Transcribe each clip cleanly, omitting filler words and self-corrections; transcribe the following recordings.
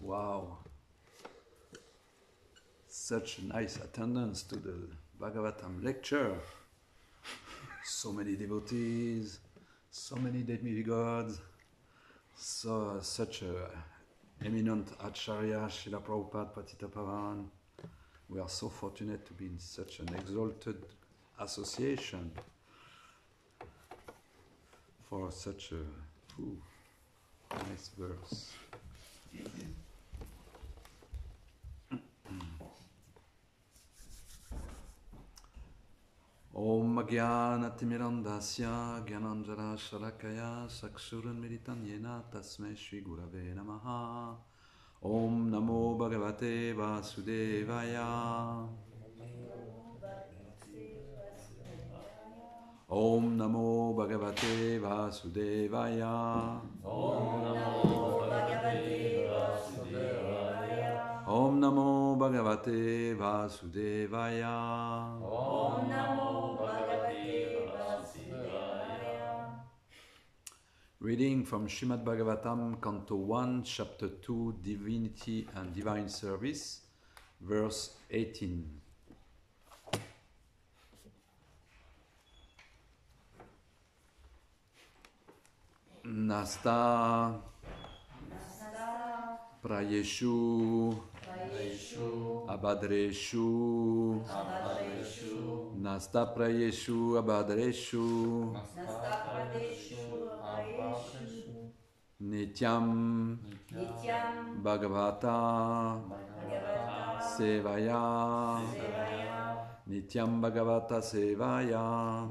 Wow. Such a nice attendance to the Bhagavatam lecture. So many devotees, so many demigods, such a eminent Acharya, Srila Prabhupada Patitapavan. We are so fortunate to be in such an exalted association for such a nice verse. Om Jnanatimirandasya Jnananjana Shalakaya Sakshurunmilitam Yena Tasmai Shri Gurave Namaha. Om Namo Bhagavate Vasudevaya. Om Namo Bhagavate Vasudevaya. Om Namo Bhagavate Vasudevaya. Om Namo Bhagavate Vasudevaya. Om Namo Bhagavate Vasudevaya. Reading from Srimad Bhagavatam, Canto 1, Chapter 2, Divinity and Divine Service, verse 18. Nasta Prayeshu Abhadreshu Nasta Prayeshu Abhadreshu Nityam Bhagavata Sevaya Nityam Bhagavata Sevaya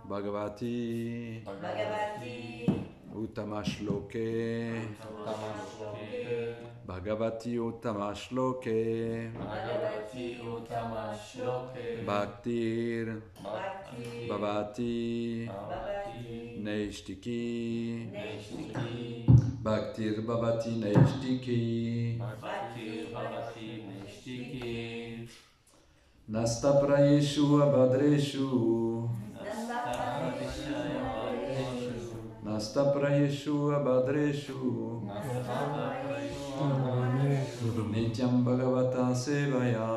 Bhagavati Uttamashloke Bhagavati Uttamashloke Bhaktir Bhavati Neishtiki Bhaktir Bhavati Neishtiki Nasta Prayeshu Abhadreshu Nasta Prayeshu Abhadreshu Nityam Bhagavata Sevaya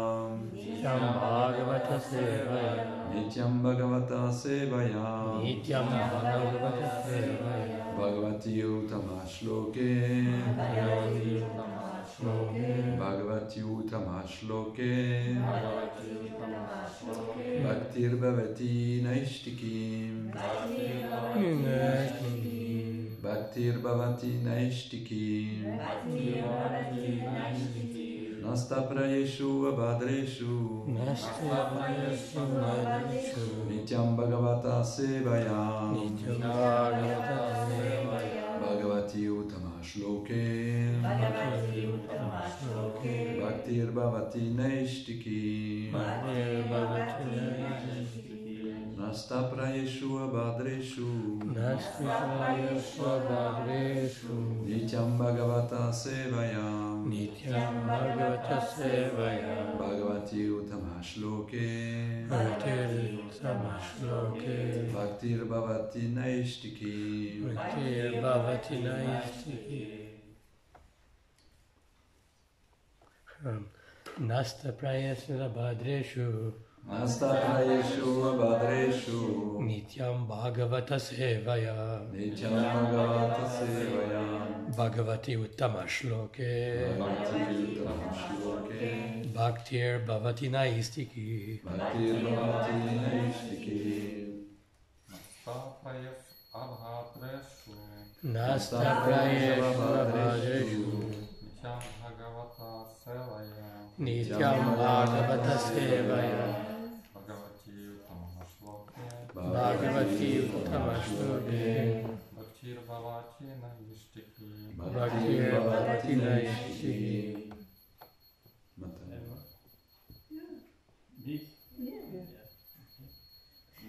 Nityam Bhagavata Sevaya. Nityam Bhagavata Sevaya Nityam Bhagavata Sevaya. Bhagavati Uttamashloke Bhagavati Uttamashloke Bhaktir Bhavati Naishtiki Bhaktir Bhavati Naishtiki Nasta Prayeshu Abhadreshu Nityam Bhagavata Sevaya Bhagavati Uttamashloke Bhaktir Bhavati Naishtiki Nasta Prayeshu Abhadreshu Nityam Bhagavata Sevaya Nityam Bhagavata Sevaya. Bhagavati Uttamashloke Bhaktir Bhavati Naishtiki Nasta Prayeshu Abhadreshu Nasta Prayeshu Abhadreshu Nityam Bhagavata Sevaya Nityam Bhagavata Sevaya Bhagavati Uttamashloke Bhaktir Bhavati Naistiki Bhaktir Bhavati Naishtiki Nasta Prayeshu Abhadreshu Nityam Bhagavata Sevaya Bhagavati Uttamashloke Bhaktir Bhavati Naishtiki.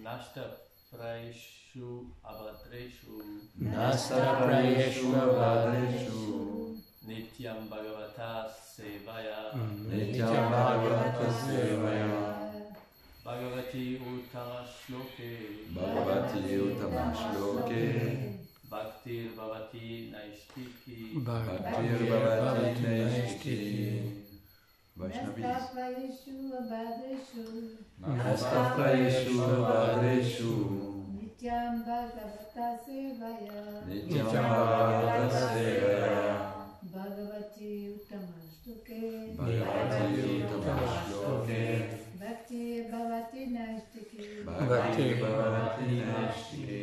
Nasta Prayeshu Abhadreshu Nasta Prayeshu Abhadreshu Nityam Bhagavata Sevaya Nityam Bhagavata Sevaya Bhagavati Uttamashloke Bhagavati Uttamashloke Bhaktir Bhavati Naistiki. Bhaktir Bhavati Naistiki. Vaishnavis. Nastaprayeshu Abhadreshu. Nityam Bhagavata Sevaya. Nityam Bhagavata Sevaya. Bhagavati Uttamastuke. Bhagavati Uttamastuke. Bhakti Bhavati Naistiki. Bhakti Bhavati Naistiki.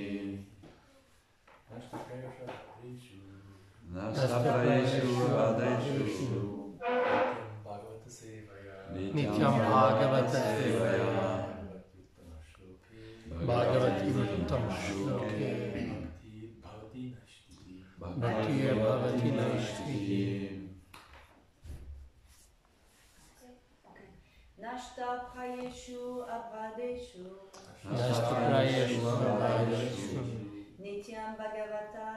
Nastaprayeshu Abhadreshu. Nityam Bhagavata Sevaya. Bhagavati Uttam Shloke. Bhakti Bhavati Naistiki. Nashta Prayeshu Abhadeshu. Nastaprayeshu Abhadreshu. Nityam Bhagavata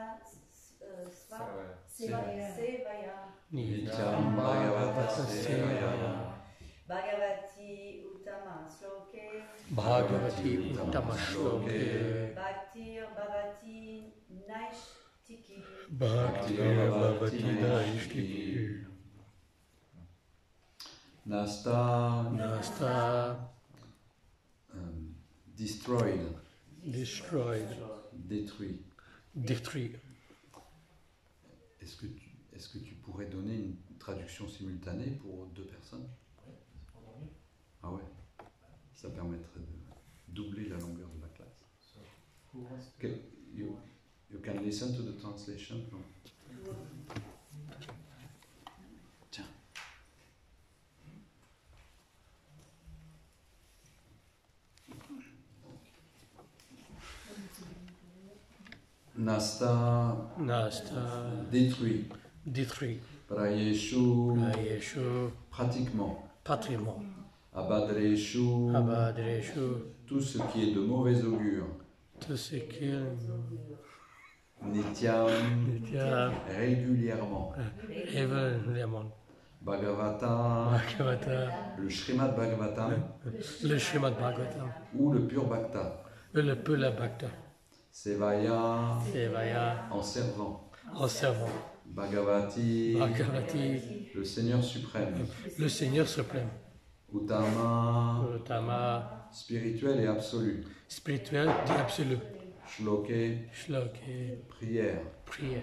Sevaya. Nityam Bhagavata Sevaya. Bhagavati Uttama Sloke. Bhagavati Uttama Shloke. Bhakti Bhavati Naistiki. Bhakti Bhavati Naistiki. Nasta Nasta destroyed, destroyed, détruit. détruit. Est-ce que tu pourrais donner une traduction simultanée pour deux personnes? Ah ouais, ça permettrait de doubler la longueur de la classe. Okay, you can listen to the translation. No? Tiens. Nasta détruit. Détruit. Prayeshu Yeshu, pratiquement. patrimoine. Abhadreshu Abhadreshu, tout ce qui est de mauvais augure. tout ce qui est Nityam régulièrement. événement. Bhagavata, Bhagavata, le Srimad Bhagavatam le Srimad Bhagavatam, ou le Pur Bhakta. le Pula Bhakta, Sevaya Sevaya, en servant. en servant. Bhagavati, Bhagavati, le Seigneur suprême. le Seigneur suprême. Uttama, Uttama, spirituel et absolu. spirituel dit absolu. Shloke, Shloke, prière. prière.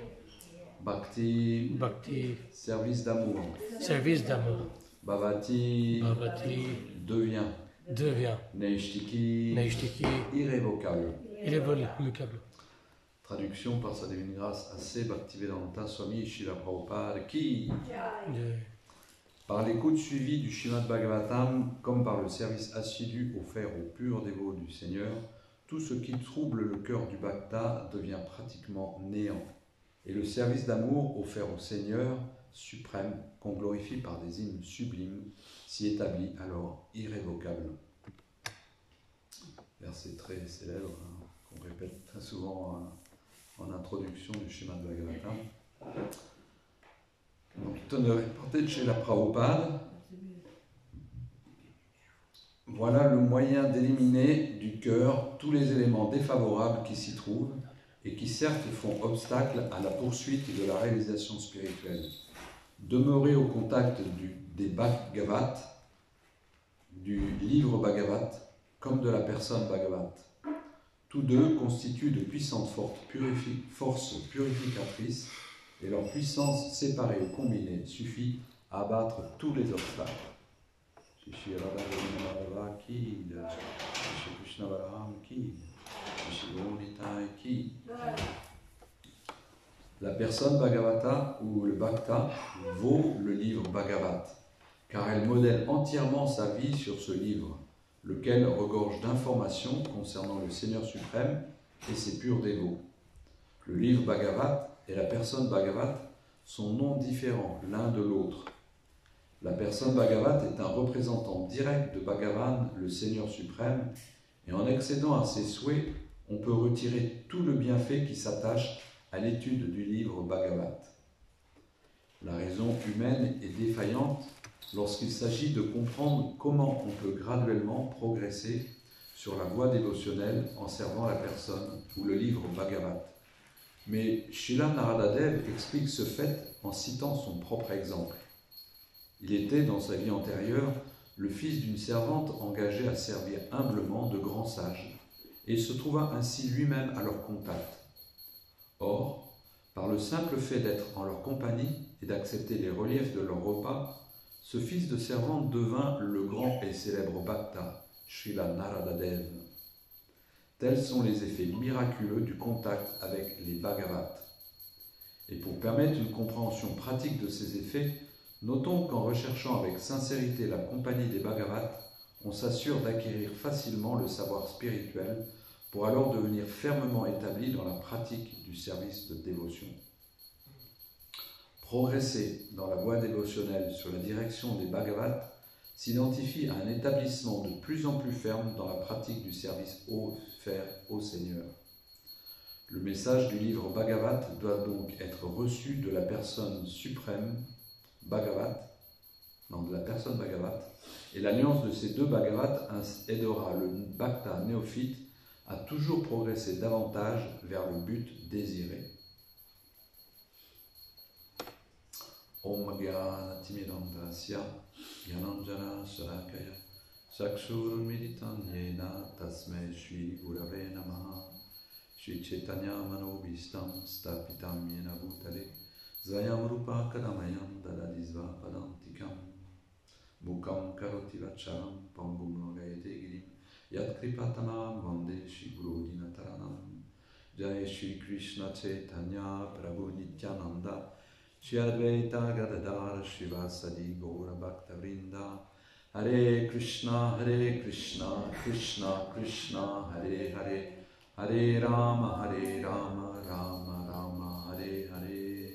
Bhakti, Bhakti, service d'amour. service d'amour. Bhavati, Bhavati, devient. devient. Neishtiki, Naishtiki, irrévocable. irrévocable. Traduction par sa divine grâce A.C. Bhaktivedanta Swami Srila Prabhupada qui, par l'écoute suivie du Srimad Bhagavatam, comme par le service assidu offert aux purs dévots du Seigneur, tout ce qui trouble le cœur du Bhakta devient pratiquement néant. Et le service d'amour offert au Seigneur suprême, qu'on glorifie par des hymnes sublimes, s'y établit alors irrévocable. Verset très célèbre, hein, qu'on répète très souvent en introduction du Srimad Bhagavatam. Donc, tonnerre porté de chez la Prabhupada. Voilà le moyen d'éliminer du cœur tous les éléments défavorables qui s'y trouvent et qui certes font obstacle à la poursuite de la réalisation spirituelle. Demeurer au contact des Bhagavat, du livre Bhagavat, comme de la personne Bhagavat. Tous deux constituent de puissantes forces purificatrices et leur puissance séparée ou combinée suffit à abattre tous les obstacles. Shri Radha ki, Shri Krishna Balaram ki, Shri Gauranitai ki. La personne Bhagavata ou le Bhakta vaut le livre Bhagavat, car elle modèle entièrement sa vie sur ce livre, lequel regorge d'informations concernant le Seigneur suprême et ses purs dévots. Le livre Bhagavat et la personne Bhagavat sont non différents l'un de l'autre. La personne Bhagavat est un représentant direct de Bhagavan, le Seigneur suprême, et en accédant à ses souhaits, on peut retirer tout le bienfait qui s'attache à l'étude du livre Bhagavat. La raison humaine est défaillante lorsqu'il s'agit de comprendre comment on peut graduellement progresser sur la voie dévotionnelle en servant la personne ou le livre Bhagavat. Mais Srila Narada Dev explique ce fait en citant son propre exemple. Il était, dans sa vie antérieure, le fils d'une servante engagée à servir humblement de grands sages, et se trouva ainsi lui-même à leur contact. Or, par le simple fait d'être en leur compagnie et d'accepter les reliefs de leur repas, ce fils de servante devint le grand et célèbre Bhakta, Srila Narada Dev. Tels sont les effets miraculeux du contact avec les Bhagavats. Et pour permettre une compréhension pratique de ces effets, notons qu'en recherchant avec sincérité la compagnie des Bhagavats, on s'assure d'acquérir facilement le savoir spirituel pour alors devenir fermement établi dans la pratique du service de dévotion. Progresser dans la voie dévotionnelle sur la direction des Bhagavats s'identifie à un établissement de plus en plus ferme dans la pratique du service offert au Seigneur. Le message du livre Bhagavat doit donc être reçu de la personne suprême Bhagavat, de la personne Bhagavat, et l'alliance de ces deux Bhagavats aidera le Bhakta néophyte à toujours progresser davantage vers le but désiré. Om Gyana Timidandasya Gyananjana Sarakaya Sakshurmilitan Yena Tasme Shri Gurave Namaha Shri Chaitanya Manobhistam Stapitam Yena Bhutale Zvayam Rupa Kadamayam Dadadisva Padantikam Mukam Karoti Vacharam Pangum Longayate Girim Yat Kripatamam Vande Shri Guru Dinataranam Jai Shri Krishna Chaitanya Prabhu Nityananda Shri Advaita Gadadhar Shivasadi Gaura Bhakta Vrinda Hare Krishna Krishna Krishna Hare Hare Hare Rama Rama Rama Hare Hare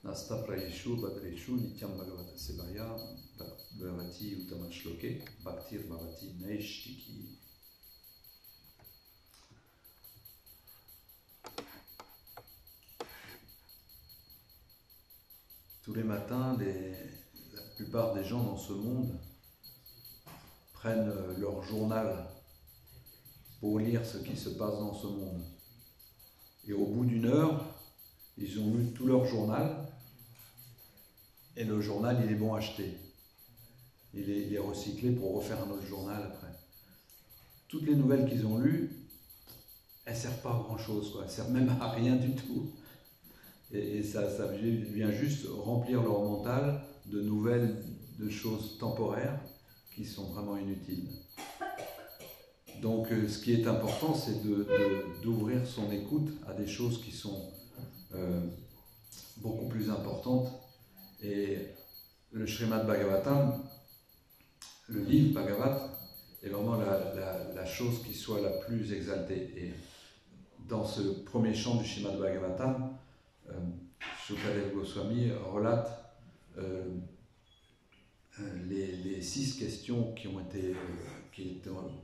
Nasta Prayeshu Bhadreshu Nityam Bhagavata Sevaya Bhavati Uttama Shloke Bhaktir Bhavati Naishtiki. Tous les matins, la plupart des gens dans ce monde prennent leur journal pour lire ce qui se passe dans ce monde. Et au bout d'une heure, ils ont lu tout leur journal et le journal, il est bon à acheter. Il est recyclé pour refaire un autre journal après. Toutes les nouvelles qu'ils ont lues, elles ne servent pas à grand-chose, quoi. Elles ne servent même à rien du tout. Et ça vient juste remplir leur mental de nouvelles, de choses temporaires qui sont vraiment inutiles. Donc ce qui est important, c'est d'ouvrir son écoute à des choses qui sont beaucoup plus importantes. Et le Srimad Bhagavatam, le livre Bhagavat, est vraiment la chose qui soit la plus exaltée. Et dans ce premier chant du Srimad Bhagavatam, Shukadev Goswami relate les 6 questions qui ont été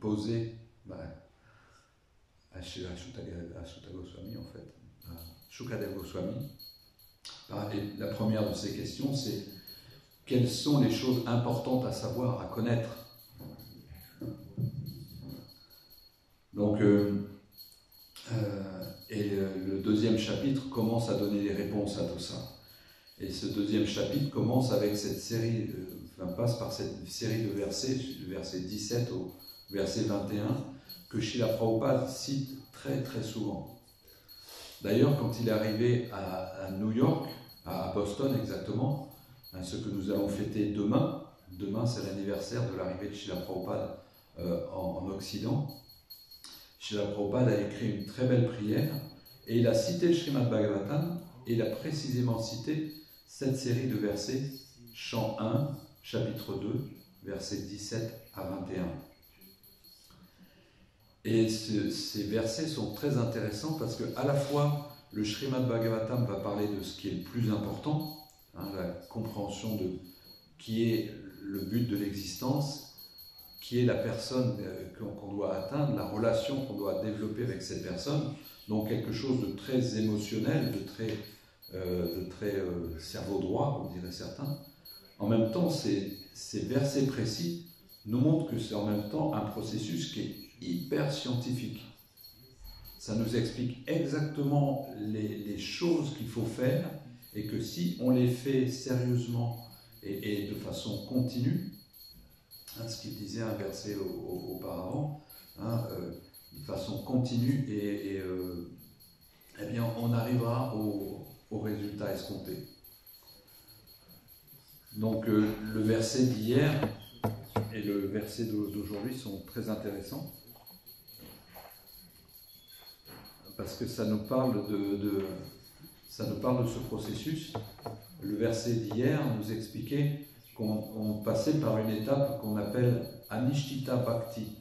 posées à Shuta Goswami, en fait, à Shukadev Goswami. Et la première de ces questions, c'est quelles sont les choses importantes à savoir, à connaître. Donc, le deuxième chapitre commence à donner des réponses à tout ça. Et ce deuxième chapitre commence avec cette série, passe par cette série de versets, du verset 17 au verset 21, que Srila Prabhupada cite très très souvent. D'ailleurs, quand il est arrivé à New York, à Boston exactement, ce que nous allons fêter demain c'est l'anniversaire de l'arrivée de Srila Prabhupada en Occident. Srila Prabhupada a écrit une très belle prière et il a cité le Srimad Bhagavatam et il a précisément cité cette série de versets, chant 1, chapitre 2, versets 17 à 21. Et ces versets sont très intéressants parce que à la fois le Srimad Bhagavatam va parler de ce qui est le plus important, la compréhension de qui est le but de l'existence, qui est la personne qu'on doit atteindre, la relation qu'on doit développer avec cette personne, donc quelque chose de très émotionnel, de très cerveau droit, on dirait certains. En même temps, ces versets précis nous montrent que c'est en même temps un processus qui est hyper scientifique. ça nous explique exactement les choses qu'il faut faire et que si on les fait sérieusement et de façon continue, hein, ce qu'il disait un verset auparavant, hein, de façon continue eh bien on arrivera au résultat escompté. Donc le verset d'hier et le verset d'aujourd'hui sont très intéressants parce que ça nous parle de ce processus. Le verset d'hier nous expliquait qu'on passait par une étape qu'on appelle Anishtita Bhakti.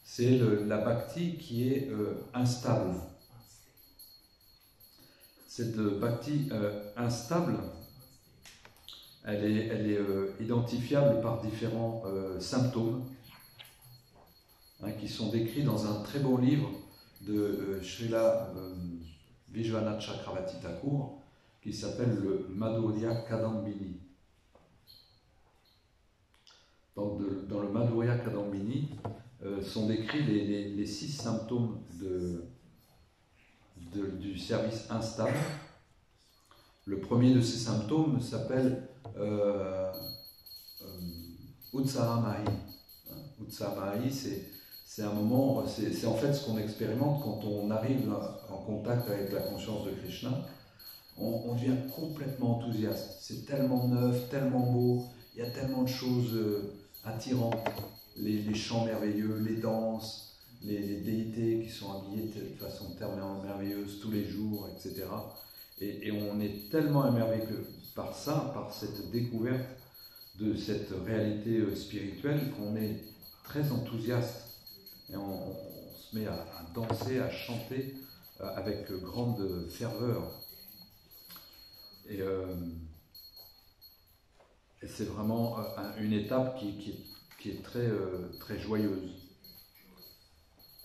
C'est la Bhakti qui est instable. Cette Bhakti instable, elle est identifiable par différents symptômes, hein, qui sont décrits dans un très beau livre de Srila Vishwanath Chakravarti Thakur qui s'appelle le Madhurya Kadambini. Dans le Madhurya Kadambini sont décrits les 6 symptômes du service instable. Le premier de ces symptômes s'appelle Utsahamahi. Utsahamahi, c'est un moment, c'est en fait ce qu'on expérimente quand on arrive en contact avec la conscience de Krishna. On devient complètement enthousiaste. C'est tellement neuf, tellement beau, il y a tellement de choses attirantes. Les chants merveilleux, les danses, les déités qui sont habillées de façon tellement merveilleuse tous les jours, etc. Et on est tellement émerveillé par ça, par cette découverte de cette réalité spirituelle, qu'on est très enthousiaste. Et on se met à danser, à chanter avec grande ferveur. Et c'est vraiment une étape qui est très joyeuse.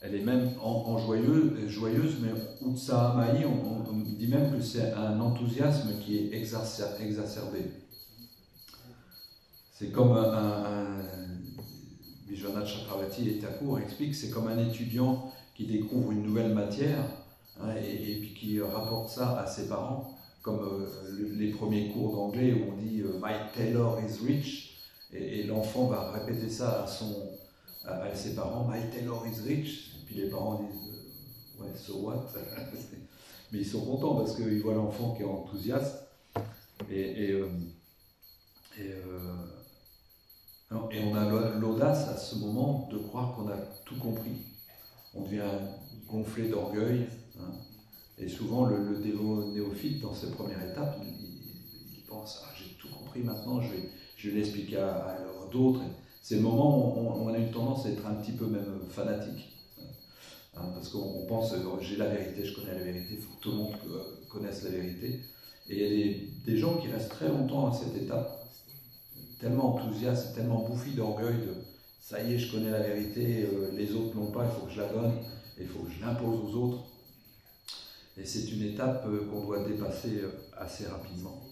Elle est même en joyeuse, mais Utsahamahi, on dit même que c'est un enthousiasme qui est exacerbé. C'est comme Vishwanath Chakravarti et Thakur expliquent, c'est comme un étudiant qui découvre une nouvelle matière, hein, et puis qui rapporte ça à ses parents, comme les premiers cours d'anglais où on dit « My tailor is rich », et l'enfant va répéter ça à ses parents, « My tailor is rich », et puis les parents disent « Ouais, so what ?» Mais ils sont contents parce qu'ils voient l'enfant qui est enthousiaste, et on a l'audace à ce moment de croire qu'on a tout compris. On devient gonflé d'orgueil, hein. Et souvent le dévot néophyte, dans cette première étape, il pense « Ah, j'ai tout compris maintenant, je vais l'expliquer à d'autres ». C'est le moment où on a une tendance à être un petit peu même fanatique. Hein, parce qu'on pense « J'ai la vérité, je connais la vérité, il faut que tout le monde connaisse la vérité ». Et il y a des gens qui restent très longtemps à cette étape, tellement enthousiastes, tellement bouffis d'orgueil de « ça y est, je connais la vérité, les autres l'ont pas, il faut que je la donne, il faut que je l'impose aux autres ». Et c'est une étape qu'on doit dépasser assez rapidement.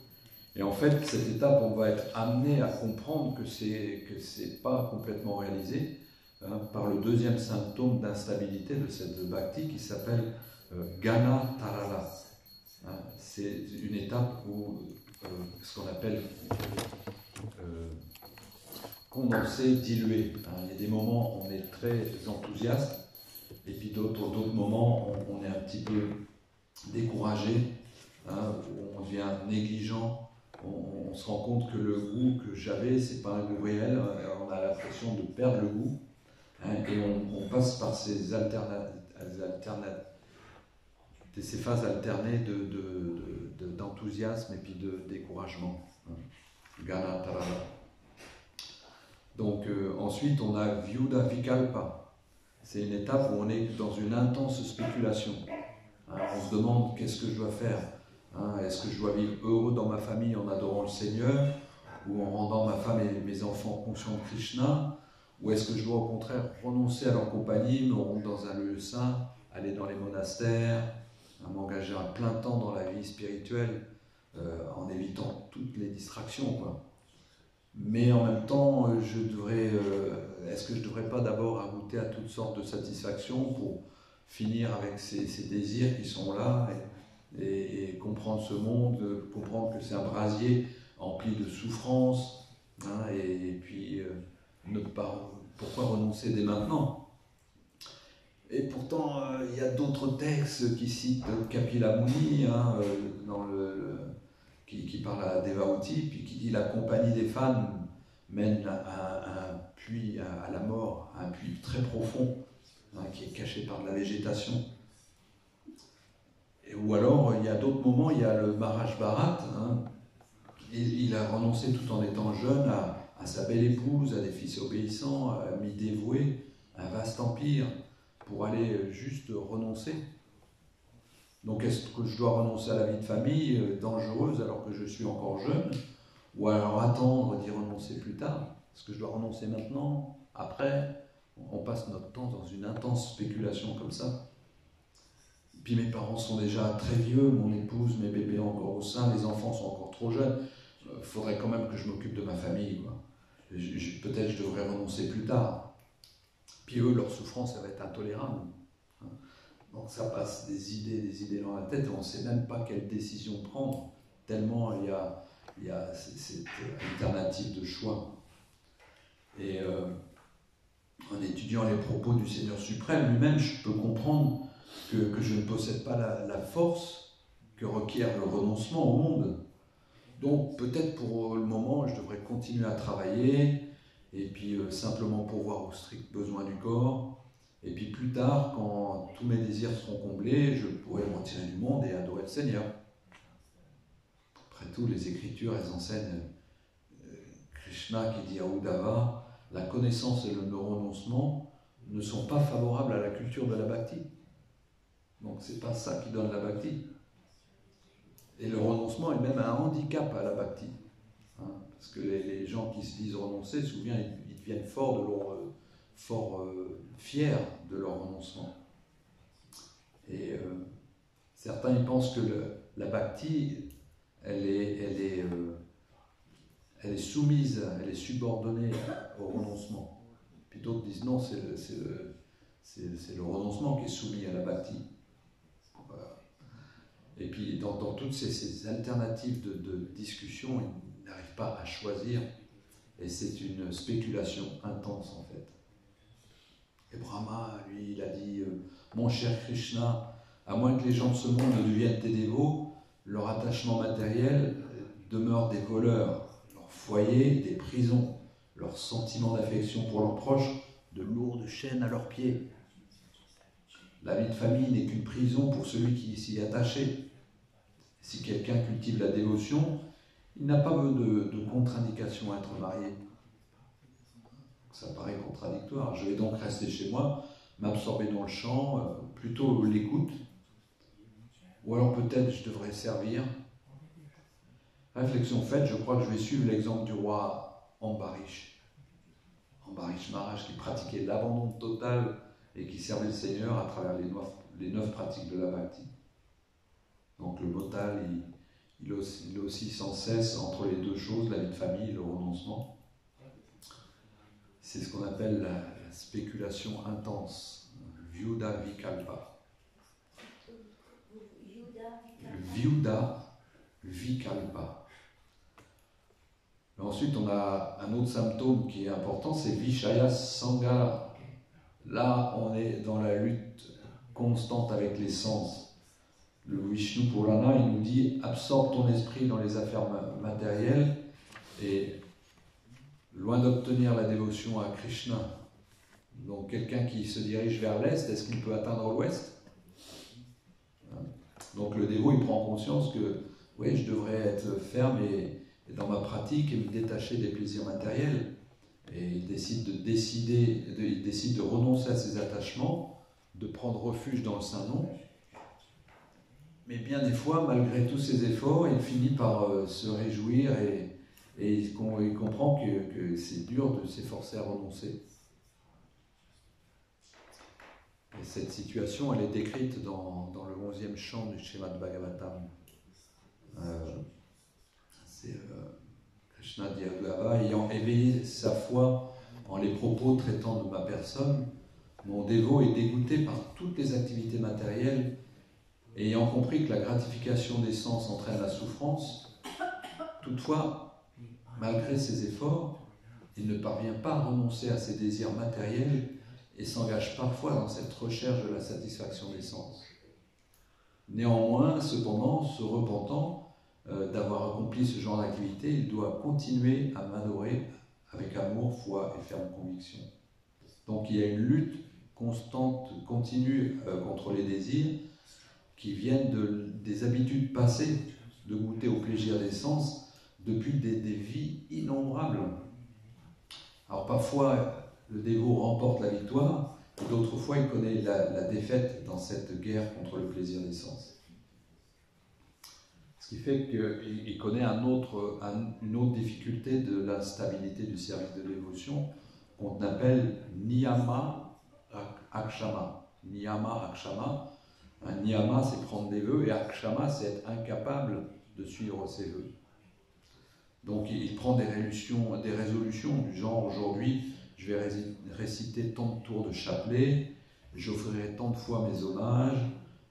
Et en fait, cette étape, on va être amené à comprendre que c'est pas complètement réalisé, hein, par le deuxième symptôme d'instabilité de cette bhakti qui s'appelle Gana Tarala. Hein, c'est une étape où ce qu'on appelle condensé, dilué. Hein. Il y a des moments où on est très enthousiaste, et puis d'autres moments où on est un petit peu découragé, hein, où on devient négligent, on se rend compte que le goût que j'avais, c'est pas un goût réel, on a l'impression de perdre le goût, hein, et on passe par ces ces phases alternées d'enthousiasme et puis de découragement. Hein. Gana Tarala. Donc ensuite on a Vyuda Vikalpa. C'est une étape où on est dans une intense spéculation. Hein, on se demande qu'est-ce que je dois faire. Hein, est-ce que je dois vivre heureux dans ma famille en adorant le Seigneur, ou en rendant ma femme et mes enfants conscients de Krishna, ou est-ce que je dois au contraire renoncer à leur compagnie, me rendre dans un lieu saint, aller dans les monastères, m'engager à plein temps dans la vie spirituelle, en évitant toutes les distractions, quoi. Mais en même temps, est-ce que je ne devrais pas d'abord goûter à toutes sortes de satisfactions pour finir avec ces désirs qui sont là et comprendre ce monde, comprendre que c'est un brasier empli de souffrance, hein, et puis pourquoi renoncer dès maintenant? Et pourtant, il y a d'autres textes qui citent Kapila Muni, hein, qui parle à Devauti, puis qui dit la compagnie des femmes mène à un puits, à la mort, à un puits très profond, hein, qui est caché par de la végétation. Ou alors, il y a d'autres moments, il y a le Maharaj Bharat, hein, il a renoncé tout en étant jeune à sa belle épouse, à des fils obéissants, à amis dévoués, à un vaste empire, pour aller juste renoncer. Donc est-ce que je dois renoncer à la vie de famille dangereuse alors que je suis encore jeune, ou alors attendre d'y renoncer plus tard? Est-ce que je dois renoncer maintenant, après? On passe notre temps dans une intense spéculation comme ça. Puis mes parents sont déjà très vieux, mon épouse, mes bébés encore au sein, les enfants sont encore trop jeunes. Il faudrait quand même que je m'occupe de ma famille, quoi. Peut-être je devrais renoncer plus tard. Puis eux, leur souffrance, ça va être intolérable. Donc ça passe des idées dans la tête, et on ne sait même pas quelle décision prendre, tellement il y a cette alternative de choix. Et en étudiant les propos du Seigneur suprême lui-même, je peux comprendre que je ne possède pas la force que requiert le renoncement au monde. Donc peut-être pour le moment, je devrais continuer à travailler, et puis simplement pourvoir aux stricts besoins du corps. Et puis plus tard, quand tous mes désirs seront comblés, je pourrai me retirer du monde et adorer le Seigneur. Après tout, les Écritures, elles enseignent Krishna qui dit à Uddhava, la connaissance et le renoncement ne sont pas favorables à la culture de la bhakti. Donc c'est pas ça qui donne la bhakti. Et le renoncement est même un handicap à la bhakti. Hein, parce que les gens qui se disent renoncer, souvent ils deviennent fort fiers de leur renoncement. Et certains ils pensent que la bhakti, elle est soumise, elle est subordonnée au renoncement. Puis d'autres disent non, c'est le renoncement qui est soumis à la bhakti. Voilà. Et puis dans toutes ces alternatives de discussion, ils n'arrivent pas à choisir, et c'est une spéculation intense en fait. Et Brahma, lui, il a dit mon cher Krishna, à moins que les gens de ce monde ne deviennent tes dévots, leur attachement matériel demeure des voleurs, leur foyer des prisons, leur sentiment d'affection pour leurs proches de lourdes chaînes à leurs pieds. La vie de famille n'est qu'une prison pour celui qui s'y est attaché. Si quelqu'un cultive la dévotion, il n'a pas de contre-indication à être marié. Ça paraît contradictoire. Je vais donc rester chez moi, m'absorber dans le chant, plutôt l'écoute. Ou alors peut-être je devrais servir. Réflexion faite, je crois que je vais suivre l'exemple du roi Ambarish. Ambarish Maharaj qui pratiquait l'abandon total et qui servait le Seigneur à travers les 9 pratiques de la bhakti. Donc le motal, il oscille sans cesse entre les deux choses, la vie de famille et le renoncement. C'est ce qu'on appelle la spéculation intense, Vyuda Vikalpa. Le Vyuda Vikalpa. Ensuite, on a un autre symptôme qui est important, c'est Vishaya Sangha. Là, on est dans la lutte constante avec les sens. Le Vishnu Purana, il nous dit absorbe ton esprit dans les affaires matérielles et loin d'obtenir la dévotion à Krishna. Donc quelqu'un qui se dirige vers l'est, est-ce qu'il peut atteindre l'ouest? Donc le dévot, il prend conscience que oui, je devrais être ferme et dans ma pratique et me détacher des plaisirs matériels. Et il décide de renoncer à ses attachements, de prendre refuge dans le Saint-Nom. Mais bien des fois, malgré tous ses efforts, il finit par se réjouir et il comprend que c'est dur de s'efforcer à renoncer. Et cette situation, elle est décrite dans le 11e chant du Srimad Bhagavatam. C'est Krishna dit à Uddhava, ayant éveillé sa foi en les propos traitant de ma personne, Mon dévot est dégoûté par toutes les activités matérielles, ayant compris que la gratification des sens entraîne la souffrance. Toutefois, malgré ses efforts, il ne parvient pas à renoncer à ses désirs matériels et s'engage parfois dans cette recherche de la satisfaction des sens. Néanmoins, cependant, se repentant d'avoir accompli ce genre d'activité, il doit continuer à m'adorer avec amour, foi et ferme conviction. Donc il y a une lutte constante, continue contre les désirs qui viennent des habitudes passées de goûter au plaisir des sens depuis des vies innombrables. Alors parfois, le dévot remporte la victoire, et d'autres fois, il connaît la défaite dans cette guerre contre le plaisir des sens. Ce qui fait qu'il connaît une autre difficulté de la stabilité du service de dévotion qu'on appelle Niyama Akshama. Niyama Akshama. Un Niyama, c'est prendre des vœux, et Akshama, c'est être incapable de suivre ses vœux. Donc il prend des résolutions du genre aujourd'hui, je vais réciter tant de tours de chapelet, j'offrirai tant de fois mes hommages,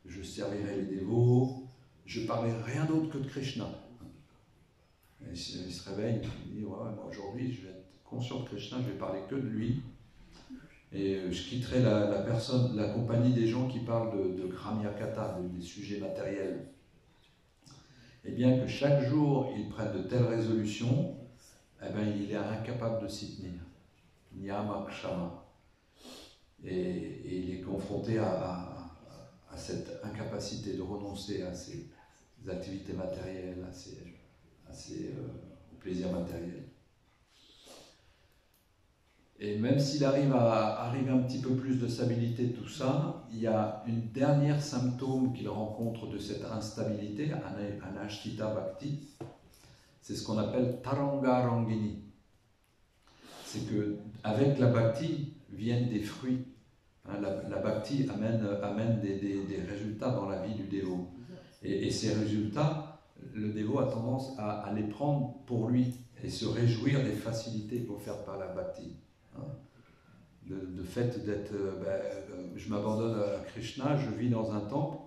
je servirai les dévots, je parlerai rien d'autre que de Krishna. Et il se réveille, il dit ouais, aujourd'hui je vais être conscient de Krishna, je vais parler que de lui. Et je quitterai la compagnie des gens qui parlent de Gramyakata, des sujets matériels. Et bien que chaque jour il prenne de telles résolutions, eh bien, il est incapable de s'y tenir. Niyama Kshama. Et il est confronté à cette incapacité de renoncer à ses activités matérielles, au plaisir matériel. Et même s'il arrive à arriver un petit peu plus de stabilité, tout ça, il y a une dernière symptôme qu'il rencontre de cette instabilité, Anashtita Bhakti, c'est ce qu'on appelle Taranga Rangini. C'est qu'avec la Bhakti viennent des fruits. La Bhakti amène des résultats dans la vie du dévot. Et ces résultats, le dévot a tendance à les prendre pour lui et se réjouir des facilités offertes par la Bhakti. De fait d'être, je m'abandonne à Krishna, je vis dans un temple,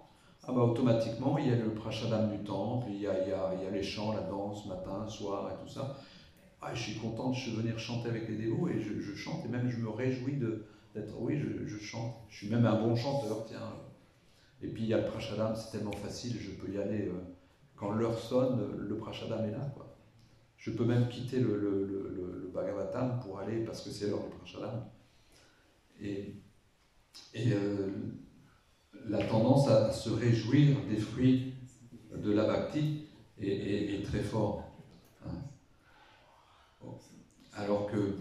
automatiquement il y a le prashadam du temple, il y a les chants, la danse, matin, soir et tout ça. Je suis content de venir chanter avec les dévots et je chante et même je me réjouis d'être, oui je chante, je suis même un bon chanteur, tiens. Et puis il y a le prashadam, c'est tellement facile, je peux y aller, quand l'heure sonne, le prashadam est là, quoi. Je peux même quitter le Bhagavatam pour aller, parce que c'est l'heure du prashadam. Et la tendance à se réjouir des fruits de la bhakti est très fort. Alors que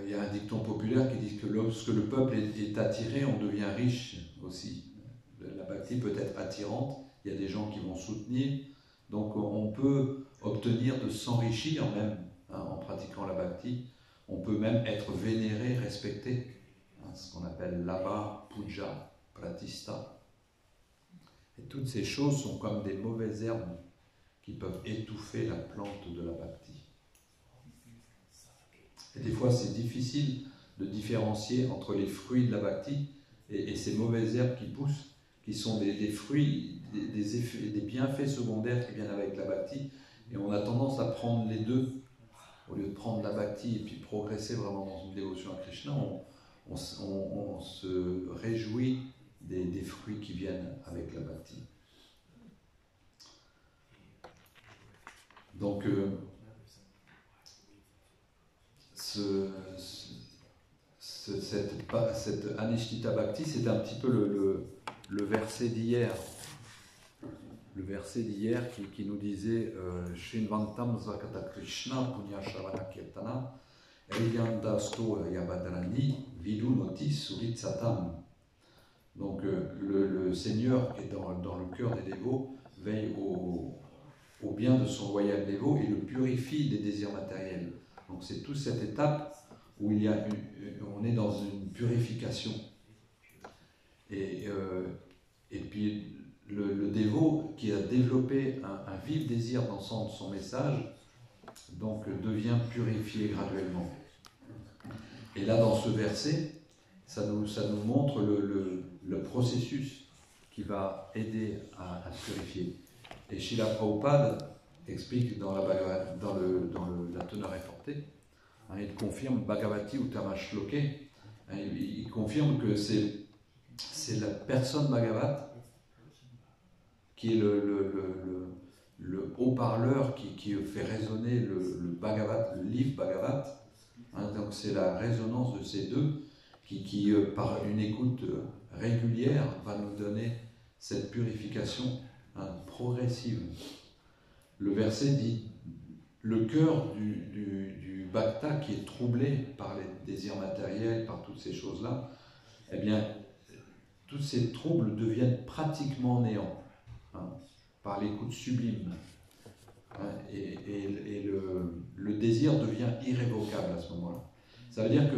il y a un dicton populaire qui dit que lorsque le peuple est attiré, on devient riche aussi. La bhakti peut être attirante, il y a des gens qui vont soutenir, donc on peut obtenir de s'enrichir même en pratiquant la bhakti. On peut même être vénéré, respecté, ce qu'on appelle labha, puja, pratista. Et toutes ces choses sont comme des mauvaises herbes qui peuvent étouffer la plante de la bhakti. Et des fois, c'est difficile de différencier entre les fruits de la bhakti et ces mauvaises herbes qui poussent, qui sont des fruits, des bienfaits secondaires qui viennent avec la bhakti. Et on a tendance à prendre les deux. Au lieu de prendre la bhakti et puis progresser vraiment dans une dévotion à Krishna, on se réjouit des fruits qui viennent avec la bhakti. Donc, cette Anishtita Bhakti, c'est un petit peu le verset d'hier. Le verset d'hier qui nous disait Shinvantam Zakata Krishna Punya Shavana Kirtana Elyandasto Yabadrani Vidu Noti Suritsatam. Donc le Seigneur qui est dans le cœur des dévots veille au bien de son loyal dévot et le purifie des désirs matériels. Donc c'est toute cette étape où on est dans une purification. Et puis le dévot qui a développé un vif désir d'entendre son message, donc devient purifié graduellement. Et là, dans ce verset, ça nous montre le processus qui va aider à se purifier. Et Srila Prabhupada explique dans la teneur réfortée, hein, il confirme Bhagavati Uttama Shloke, hein, il confirme que c'est la personne Bhagavat qui est le haut-parleur qui fait résonner le Bhagavat, le livre Bhagavat. Hein, donc c'est la résonance de ces deux qui par une écoute régulière, va nous donner cette purification, hein, progressive. Le verset dit « Le cœur du bhakta qui est troublé par les désirs matériels, par toutes ces choses-là, eh bien, tous ces troubles deviennent pratiquement néants, hein, par l'écoute sublime. Hein, et le désir devient irrévocable à ce moment-là. Ça veut dire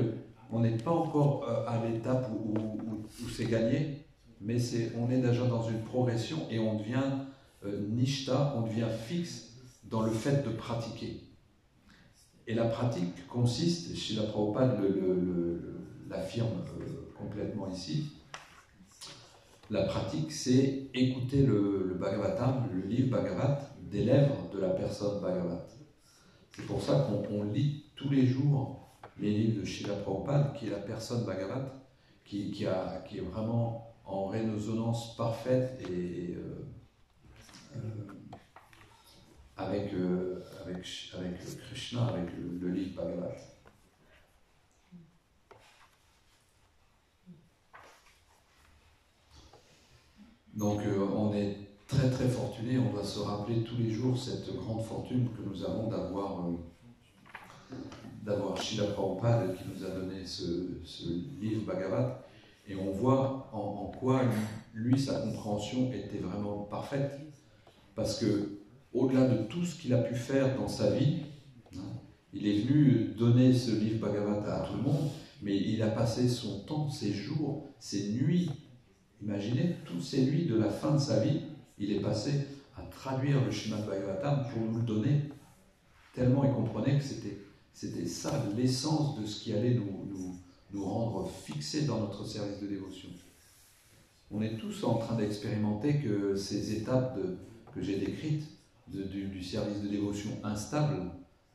qu'on n'est pas encore à l'étape où c'est gagné, mais on est déjà dans une progression et on devient nishta, on devient fixe dans le fait de pratiquer. Et la pratique consiste, Srila Prabhupada l'affirme complètement ici, la pratique c'est écouter le Bhagavatam, le livre Bhagavat, des lèvres de la personne Bhagavat. C'est pour ça qu'on lit tous les jours les livres de Srila Prabhupada, qui est la personne Bhagavat, qui est vraiment en résonance parfaite et avec Krishna, avec le livre Bhagavat. Donc on est très très fortuné, on doit se rappeler tous les jours cette grande fortune que nous avons d'avoir Srila Prabhupada qui nous a donné ce livre Bhagavat, et on voit en quoi lui sa compréhension était vraiment parfaite, parce que au-delà de tout ce qu'il a pu faire dans sa vie, hein, il est venu donner ce livre Bhagavat à tout le monde, mais il a passé son temps, ses jours, ses nuits. Imaginez, toutes ces nuits de la fin de sa vie, il est passé à traduire le Srimad Bhagavatam pour nous le donner, tellement il comprenait que c'était ça l'essence de ce qui allait nous rendre fixés dans notre service de dévotion. On est tous en train d'expérimenter que ces étapes que j'ai décrites du service de dévotion instable,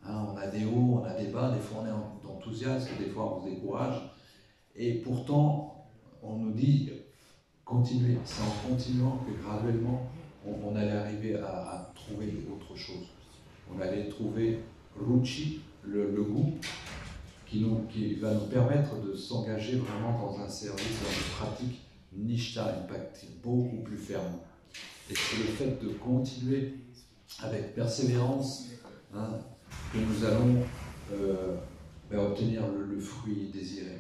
hein, on a des hauts, on a des bas, des fois on est enthousiaste, des fois on se décourage, et pourtant on nous dit continuez, c'est en continuant que graduellement on allait arriver à trouver autre chose. On allait trouver ruchi, le goût, qui va nous permettre de s'engager vraiment dans un service, dans une pratique nishta, une pratique beaucoup plus ferme. Et c'est le fait de continuer avec persévérance, hein, que nous allons obtenir le fruit désiré.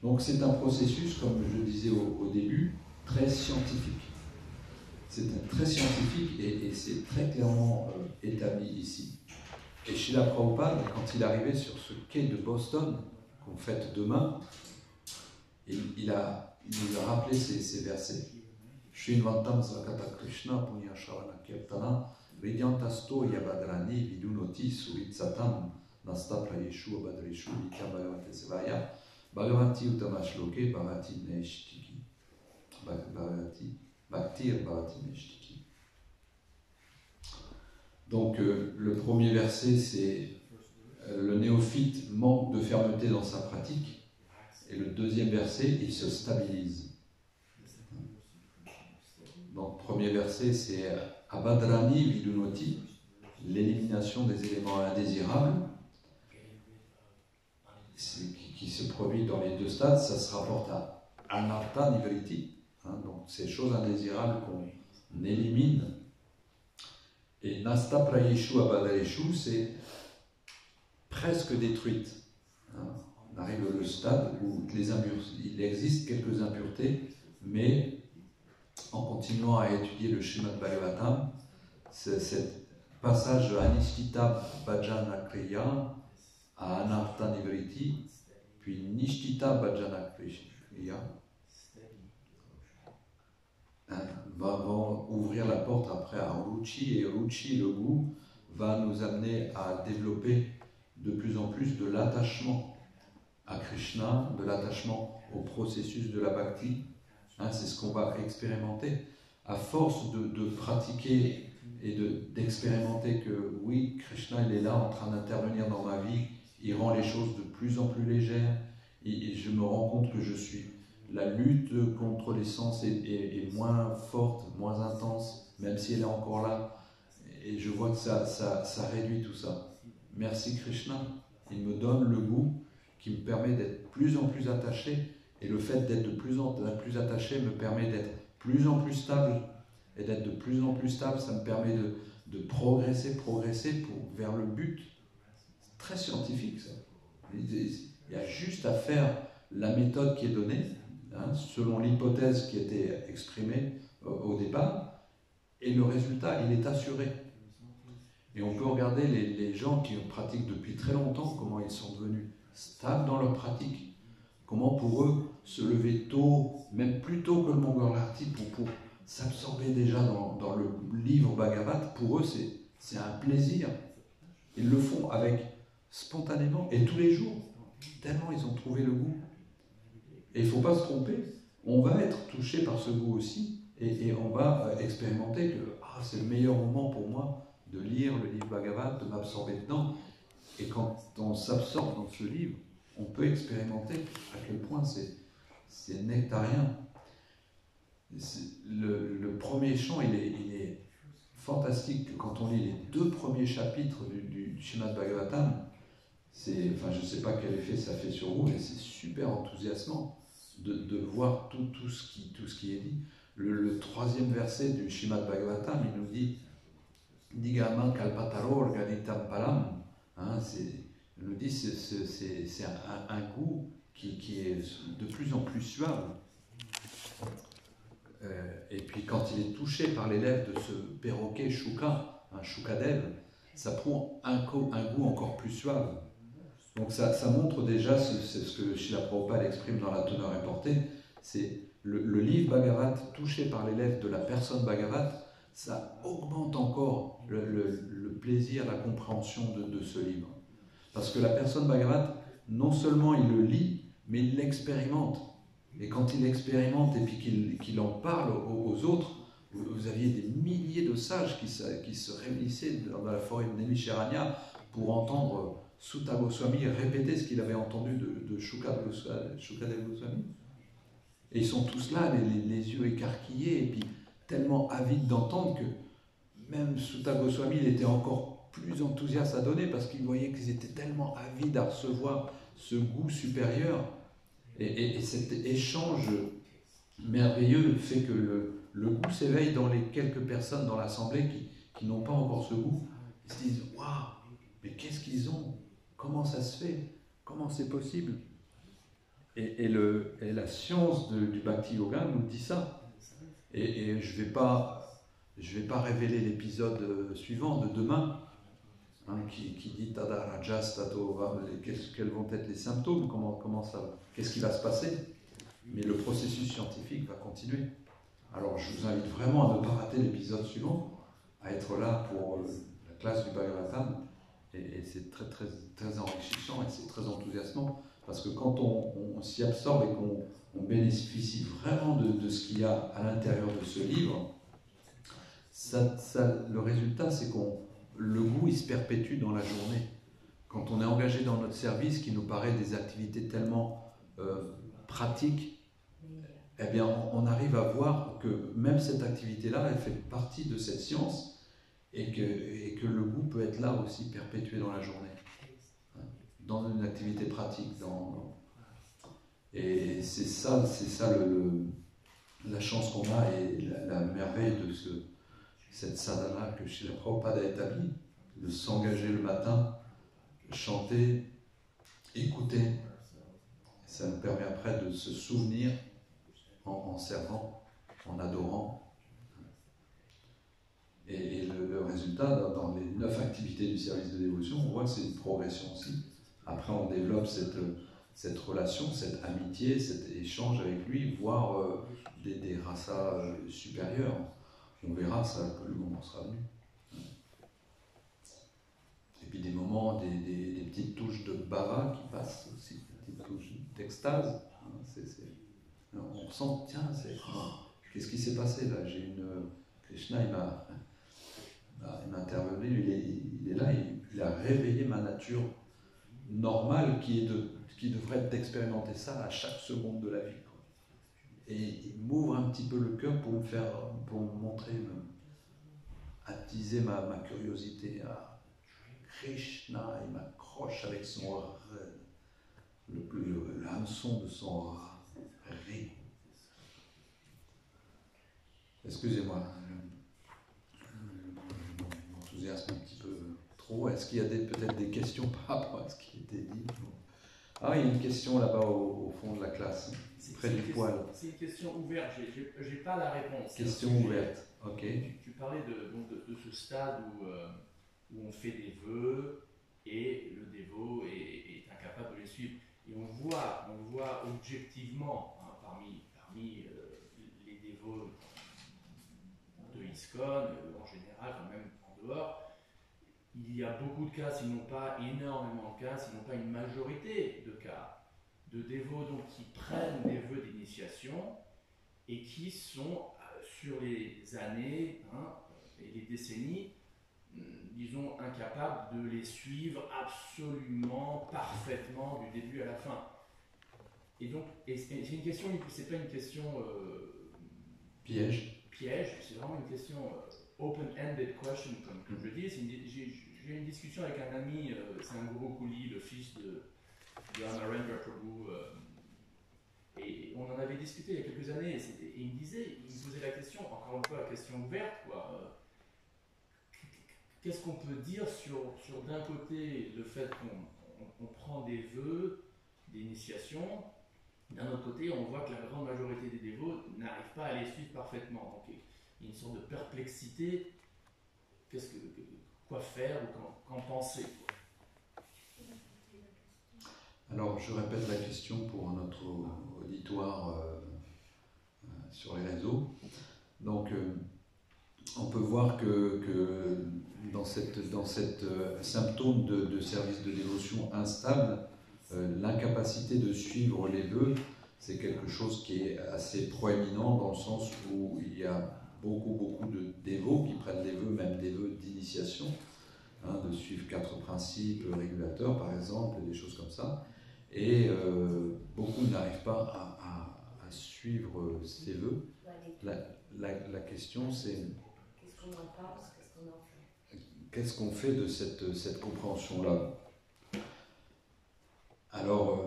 Donc c'est un processus, comme je disais au début, très scientifique. C'est très scientifique et c'est très clairement établi ici. Et Srila Prabhupada, quand il est arrivé sur ce quai de Boston, qu'on fête demain, il nous a rappelé ces versets. Srinvantam Svakata Krishna Punya Shavana Kirtana Vidyantasto Yabadrani Vidunoti Suritsatam Nasta Prayeshu Abadreshu Vitya Bhagavate Sevaya Bhagavanti Uttama Shloke Bhavati Neshtiki Bhaktir Bhavati Neshtiki. Donc le premier verset, c'est le néophyte manque de fermeté dans sa pratique, et le deuxième verset, il se stabilise. Donc premier verset, c'est Abhadrani Vidunoti, l'élimination des éléments indésirables, qui se produit dans les deux stades. Ça se rapporte à Anartha Nivriti, hein, donc ces choses indésirables qu'on élimine. Et Nasta Prayeshu Abhadareshu, c'est presque détruite. Hein. On arrive au stade où il existe quelques impuretés, mais en continuant à étudier le Srimad Bhagavatam, cet passage de Anishtita Bhajana Kriya à Anartha Nivriti, puis Nishtita Bhajana Kriya, va ouvrir la porte après à Ruchi, et Ruchi, le goût, va nous amener à développer de plus en plus de l'attachement à Krishna, de l'attachement au processus de la bhakti. Hein, c'est ce qu'on va expérimenter. À force de pratiquer et d'expérimenter que oui, Krishna il est là en train d'intervenir dans ma vie, il rend les choses de plus en plus légères, et je me rends compte que la lutte contre les sens est moins forte, moins intense, même si elle est encore là, et je vois que ça réduit tout ça. Merci Krishna, il me donne le goût qui me permet d'être de plus en plus attaché, et le fait d'être de plus en plus attaché me permet d'être de plus en plus stable, et d'être de plus en plus stable, ça me permet de progresser vers le but. C'est très scientifique ça. Il y a juste à faire la méthode qui est donnée, hein, selon l'hypothèse qui était exprimée au départ, et le résultat, il est assuré. Et on peut regarder les gens qui pratiquent depuis très longtemps, comment ils sont devenus stables dans leur pratique, comment pour eux se lever tôt, même plus tôt que le Mangalarti, pour s'absorber déjà dans le livre Bhagavad, pour eux c'est un plaisir. Ils le font spontanément et tous les jours, tellement ils ont trouvé le goût. Et il ne faut pas se tromper, on va être touché par ce goût aussi, et on va expérimenter que c'est le meilleur moment pour moi de lire le livre Bhagavad, de m'absorber dedans. Et quand on s'absorbe dans ce livre, on peut expérimenter à quel point c'est nectarien. Le premier chant, il est fantastique. Quand on lit les 2 premiers chapitres du Srimad Bhagavatam, je ne sais pas quel effet ça fait sur vous, mais c'est super enthousiasmant de voir tout ce qui est dit. Le 3e verset du Srimad Bhagavatam, il nous dit Nigama kalpataror ganitam palam. Hein, il nous dit c'est un goût qui est de plus en plus suave. Et puis quand il est touché par les lèvres de ce perroquet Shuka, un Shukadev, ça prend un goût encore plus suave. Donc ça montre déjà, c'est ce que Srila Prabhupada exprime dans la teneur et portée, c'est le livre Bhagavad touché par les lèvres de la personne Bhagavad, ça augmente encore le plaisir, la compréhension de ce livre. Parce que la personne Bhagavad, non seulement il le lit, mais il l'expérimente. Et quand il l'expérimente et puis qu'il en parle aux autres, vous aviez des milliers de sages qui se réunissaient dans la forêt de Naimisharanya pour entendre Sutta Goswami répéter ce qu'il avait entendu de Shukadev Goswami. Et ils sont tous là, les yeux écarquillés, et puis tellement avides d'entendre que même Sutta Goswami il était encore plus enthousiaste à donner parce qu'il voyait qu'ils étaient tellement avides à recevoir ce goût supérieur. Et cet échange merveilleux fait que le goût s'éveille dans les quelques personnes dans l'assemblée qui n'ont pas encore ce goût. Ils se disent « Waouh, mais qu'est-ce qu'ils ont? Comment ça se fait? Comment c'est possible ?» et la science du Bhakti Yoga nous dit ça. Et je vais pas révéler l'épisode suivant de demain, hein, qui dit Tada Rajas Tato, quels vont être les symptômes, qu'est-ce qui va se passer. Mais le processus scientifique va continuer. Alors je vous invite vraiment à ne pas rater l'épisode suivant, à être là pour la classe du Bhagavatam, et c'est très, très, très enrichissant et c'est très enthousiasmant, parce que quand on s'y absorbe et qu'on bénéficie vraiment de ce qu'il y a à l'intérieur de ce livre, le résultat c'est le goût il se perpétue dans la journée. Quand on est engagé dans notre service, qui nous paraît des activités tellement pratiques, eh bien on arrive à voir que même cette activité-là, elle fait partie de cette science, et que le goût peut être là aussi perpétué dans la journée, hein, dans une activité pratique. Et c'est ça la chance qu'on a et la merveille de cette sadhana que Srila Prabhupada a établie, de s'engager le matin, chanter, écouter. Ça nous permet après de se souvenir en servant, en adorant. Et le résultat, dans les 9 activités du service de dévotion, on voit que c'est une progression aussi. Après, on développe cette relation, cette amitié, cet échange avec lui, voire des rasas supérieurs. On verra ça que le moment sera venu. Et puis des moments, des petites touches de bhava qui passent aussi. petite touche d'extase. Hein, on ressent, tiens, qu'est-ce qui s'est passé là? Krishna, il m'a intervenu, il est là, il a réveillé ma nature normale qui devrait être d'expérimenter ça à chaque seconde de la vie. Quoi. Et il m'ouvre un petit peu le cœur pour me montrer, attiser ma curiosité à Krishna. Il m'accroche avec le hameçon de son rire. Excusez-moi, je m'enthousiasme un petit peu trop. Est-ce qu'il y a peut-être des questions par rapport à ce qui était dit? Ah, il y a une question là-bas au fond de la classe, près du poêle. C'est une question ouverte, j'ai pas la réponse. Question ouverte, ok. Tu parlais de ce stade où on fait des vœux et le dévot est incapable de les suivre. Et on voit objectivement, hein, parmi les dévots de ISKCON, en général, quand même en dehors, il y a beaucoup de cas, sinon pas énormément de cas, sinon pas une majorité de cas, de dévots donc, qui prennent des vœux d'initiation et qui sont, sur les années et les décennies, disons, incapables de les suivre absolument, parfaitement, du début à la fin. Et donc, c'est une question, c'est pas une question piège, c'est vraiment une question open-ended question, comme je dis. J'ai eu une discussion avec un ami, c'est un Guru Kuli, le fils de Amarendra Prabhu, et on en avait discuté il y a quelques années, et il me posait la question, encore une fois, la question ouverte, quoi. Qu'est-ce qu'on peut dire sur d'un côté le fait qu'on prend des vœux d'initiation, d'un autre côté on voit que la grande majorité des dévots n'arrivent pas à les suivre parfaitement. Donc il y a une sorte de perplexité, quoi faire ou qu'en penser, quoi. Alors je répète la question pour notre auditoire sur les réseaux. Donc on peut voir que dans cette symptôme de service de dévotion instable, l'incapacité de suivre les vœux, c'est quelque chose qui est assez proéminent dans le sens où il y a beaucoup de dévots qui prennent des vœux, même des vœux d'initiation, de suivre 4 principes régulateurs par exemple, des choses comme ça, et beaucoup n'arrivent pas à suivre ces vœux. La question c'est qu'est-ce qu'on en pense, qu'est-ce qu'on en fait? Qu'est-ce qu'on fait de cette compréhension-là? Alors,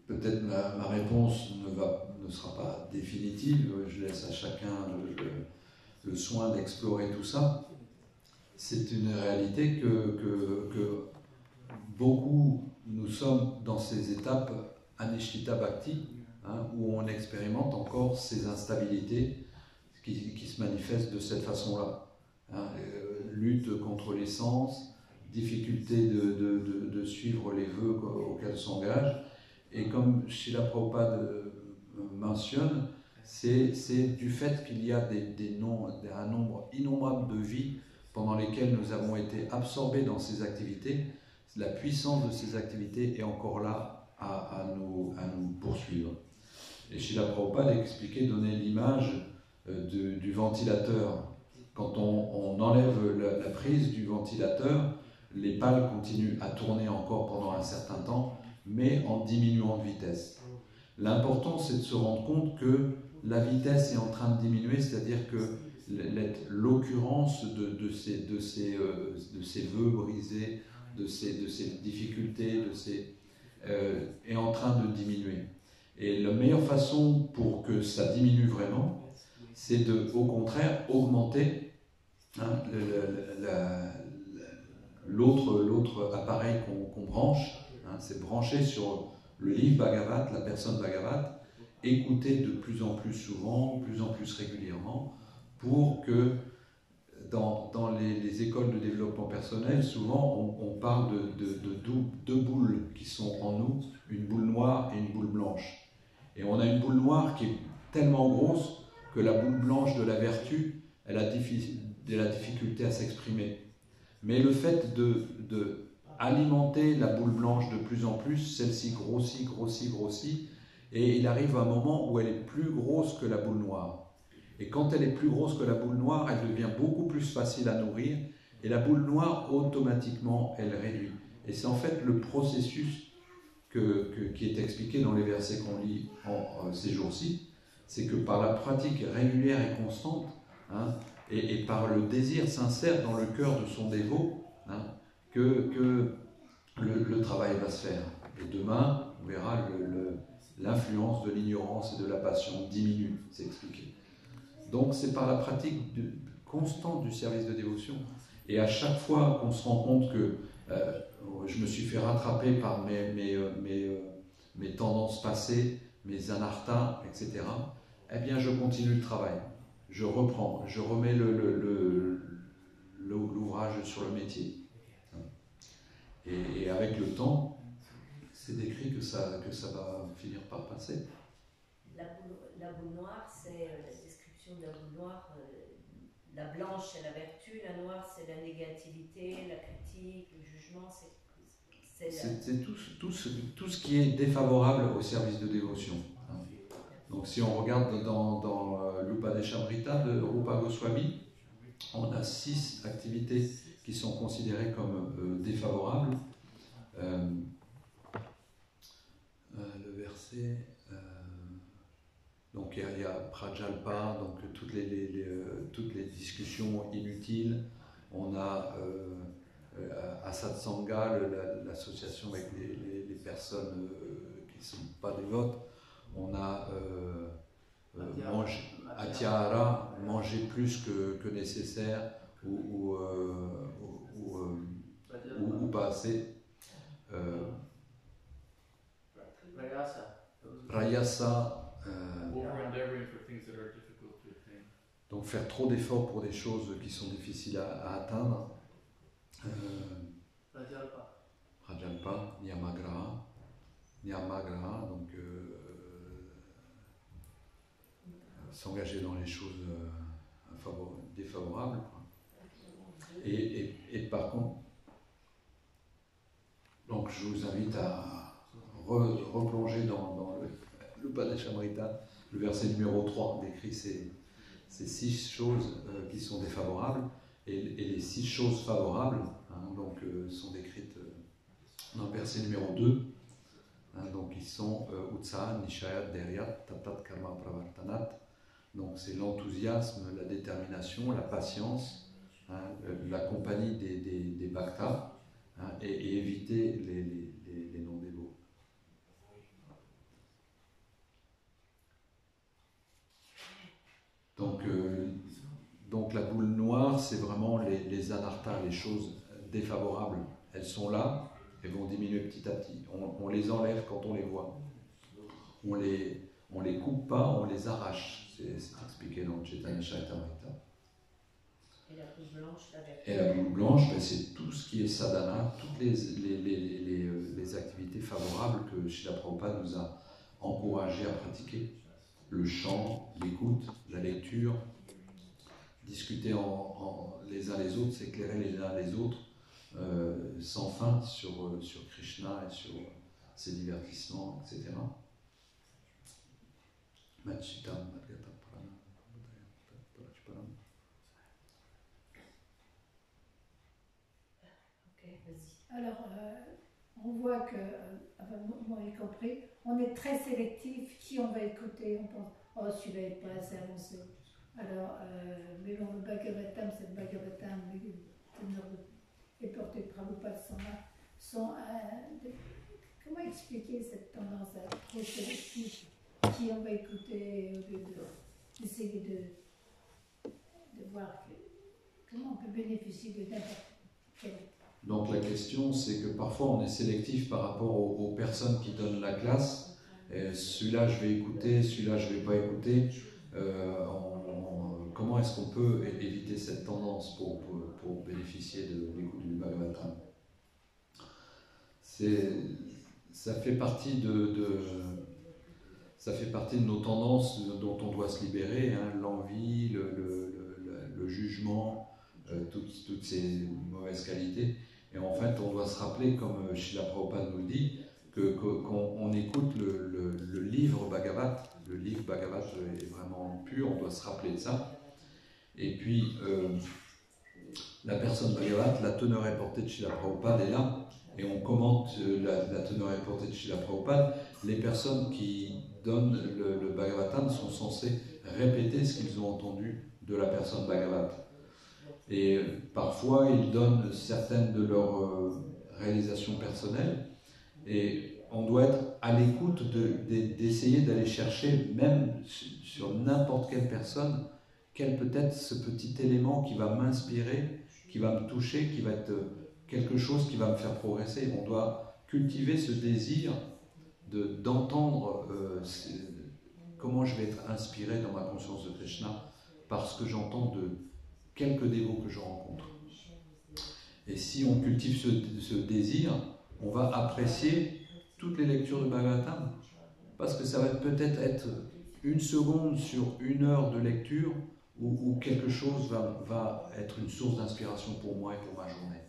peut-être ma réponse ne sera pas définitive, je laisse à chacun le soin d'explorer tout ça. C'est une réalité que beaucoup, nous sommes dans ces étapes Anishtita Bhakti, où on expérimente encore ces instabilités qui se manifestent de cette façon-là. Lutte contre les sens, difficulté de suivre les vœux auxquels on s'engage. Et comme Srila Prabhupada mentionne, c'est du fait qu'il y a un nombre innombrable de vies pendant lesquelles nous avons été absorbés dans ces activités. La puissance de ces activités est encore là à nous poursuivre. Et Srila Prabhupada donnait l'image du ventilateur. Quand on enlève la prise du ventilateur, les pales continuent à tourner encore pendant un certain temps, mais en diminuant de vitesse. L'important, c'est de se rendre compte que la vitesse est en train de diminuer, c'est-à-dire que l'occurrence de ces vœux brisés, de ces difficultés, est en train de diminuer. Et la meilleure façon pour que ça diminue vraiment, c'est au contraire augmenter l'autre appareil qu'on branche, c'est brancher sur le livre Bhagavat, la personne Bhagavat, écouter de plus en plus souvent, de plus en plus régulièrement, pour que dans les écoles de développement personnel, souvent on parle de deux boules qui sont en nous, une boule noire et une boule blanche. Et on a une boule noire qui est tellement grosse que la boule blanche de la vertu, elle a difficulté à s'exprimer. Mais le fait alimenter la boule blanche de plus en plus, celle-ci grossit, grossit, grossit, et il arrive un moment où elle est plus grosse que la boule noire. Et quand elle est plus grosse que la boule noire, elle devient beaucoup plus facile à nourrir, et la boule noire, automatiquement, elle réduit. Et c'est en fait le processus qui est expliqué dans les versets qu'on lit ces jours-ci, c'est que par la pratique régulière et constante, hein, et par le désir sincère dans le cœur de son dévot, hein, que le travail va se faire. Et demain, on verra l'influence de l'ignorance et de la passion diminue, c'est expliqué. Donc c'est par la pratique constante du service de dévotion. Et à chaque fois qu'on se rend compte que je me suis fait rattraper par mes tendances passées, mes anarthas, etc., eh bien je continue le travail. Je reprends, je remets l'ouvrage sur le métier. Et avec le temps, c'est décrit que ça va finir par passer. La boule noire, c'est la description de la boule noire. La blanche, c'est la vertu, la noire, c'est la négativité, la critique, le jugement. C'est tout ce qui est défavorable au service de dévotion. Donc si on regarde dans l'Upadeshamrita de Rupa Goswami, on a 6 activités qui sont considérées comme défavorables. Le verset... donc il y a Prajalpa, donc toutes les discussions inutiles. On a Asatsanga, l'association avec les personnes qui ne sont pas dévotes. On a Atyahara, manger plus que nécessaire ou pas assez. Rayasa, donc faire trop d'efforts pour des choses qui sont difficiles à atteindre. Rajalpa, Niyamagraha, donc s'engager dans les choses défavorables. Et par contre, donc je vous invite à replonger dans le Upadeshamrita, le verset numéro 3 décrit ces 6 choses qui sont défavorables, et les 6 choses favorables sont décrites dans le verset numéro 2, donc ils sont Utsaha, Nishayat, Deryat, Tatat, Karma, Pravartanat. Donc c'est l'enthousiasme, la détermination, la patience, la compagnie des bhaktas, et éviter les non-dévots. Donc la boule noire, c'est vraiment les anarthas, les choses défavorables. Elles sont là, elles vont diminuer petit à petit. On les enlève quand on les voit. On les coupe pas, on les arrache. C'est expliqué dans le Chaitanya Charitamrita. Et la boule blanche, la vertu. Et la boule blanche, c'est tout ce qui est sadhana, toutes les activités favorables que Srila Prabhupada nous a encouragé à pratiquer. Le chant, l'écoute, la lecture, discuter les uns les autres, s'éclairer les uns les autres, sans fin sur Krishna et sur ses divertissements, etc. Machitam, Madhgata, Prana, Parachparam. Ok, vas-y. Alors, on voit que, enfin, moi y compris, on est très sélectif qui on va écouter. On pense, oh, celui-là n'est pas assez avancé. Alors, mais bon, le Bhagavatam, c'est le Bhagavatam, les portées de Prabhupada sont comment expliquer cette tendance à être trop sélectif? Qui on va écouter au lieu d'essayer de voir comment on peut bénéficier de n'importe quel. Donc la question, c'est que parfois on est sélectif par rapport aux personnes qui donnent la classe. Celui-là je vais écouter, celui-là je ne vais pas écouter. Comment est-ce qu'on peut éviter cette tendance pour bénéficier de l'écoute du Bhagavatam? Ça fait partie ça fait partie de nos tendances dont on doit se libérer, hein, l'envie, le jugement, toutes ces mauvaises qualités. Et en fait, on doit se rappeler, comme Srila Prabhupada nous le dit, qu'on écoute le livre Bhagavat. Le livre Bhagavat est vraiment pur, on doit se rappeler de ça. Et puis, la personne Bhagavat, la teneur et portée de Srila Prabhupada est là, et on commente la teneur et portée de Srila Prabhupada. Les personnes qui donnent le Bhagavatam sont censées répéter ce qu'ils ont entendu de la personne Bhagavat. Et parfois, ils donnent certaines de leurs réalisations personnelles, et on doit être à l'écoute d'essayer d'aller chercher, même sur n'importe quelle personne, quel peut être ce petit élément qui va m'inspirer, qui va me toucher, qui va être quelque chose qui va me faire progresser. On doit cultiver ce désir d'entendre comment je vais être inspiré dans ma conscience de Krishna par ce que j'entends de quelques dévots que je rencontre. Et si on cultive ce désir, on va apprécier toutes les lectures de Bhagavatam, parce que ça va peut-être être une seconde sur 1 heure de lecture où quelque chose va être une source d'inspiration pour moi et pour ma journée.